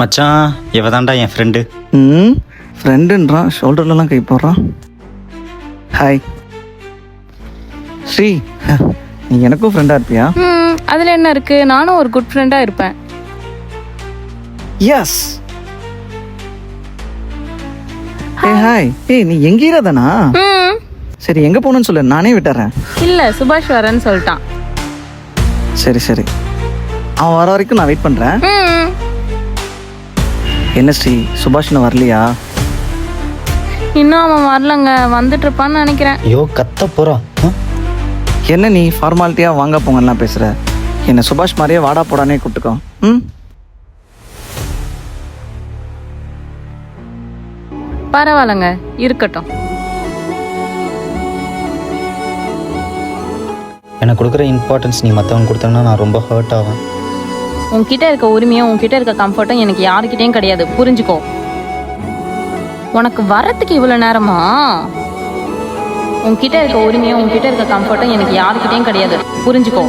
மச்சான் இவ தான்டா என் ஃப்ரெண்டு. ஃப்ரெண்டுன்றான், ஷோல்டர்லலாம் கை போடுறான். ஹாய் ஸ்ரீ, நீ எனக்கும் ஃப்ரெண்டாக இருப்பியா? அதில் என்ன இருக்கு, நானும் ஒரு குட் ஃப்ரெண்டாக இருப்பேன். எஸ். ஏ ஹாய், ஏய் நீ எங்கீரா தானா? சரி எங்கே போகணுன்னு சொல்லு, நானே விட்டுறேன். இல்லை, சுபாஷ் வரேன்னு சொல்லிட்டான். சரி சரி, அவன் வர வரைக்கும் நான் வெயிட் பண்ணுறேன். என்ன ஸ்ரீ, சுபாஷ் இன்னும் வரலையா? இன்னும் அவன் வரலங்க, வந்துட்டு இருப்பான்னு நினைக்கிறேன். ஐயோ கத்த போறான். என்ன நீ ஃபார்மாலிட்டியாக வாங்க போங்கலாம் பேசுகிற? என்ன சுபாஷ் மாதிரியே வாடா போடானே கூப்பிட்டுக்கோ. பரவாயில்லைங்க, இருக்கட்டும். எனக்கு கொடுக்குற இம்பார்ட்டன்ஸ் நீ மற்றவங்க கொடுத்தனா நான் ரொம்ப ஹர்ட் ஆவேன். உன்கிட்ட இருக்க உரிமையும் உன்கிட்ட இருக்க கம்ஃபர்ட்டும் எனக்கு யாருக்கிட்டையும் கிடையாது, புரிஞ்சுக்கோ. உனக்கு வரத்துக்கு இவ்வளோ நேரமா? உன்கிட்ட இருக்க உரிமையும் உன்கிட்ட இருக்க கம்ஃபர்ட்டும் எனக்கு யாருக்கிட்டையும் கிடையாது, புரிஞ்சுக்கோ.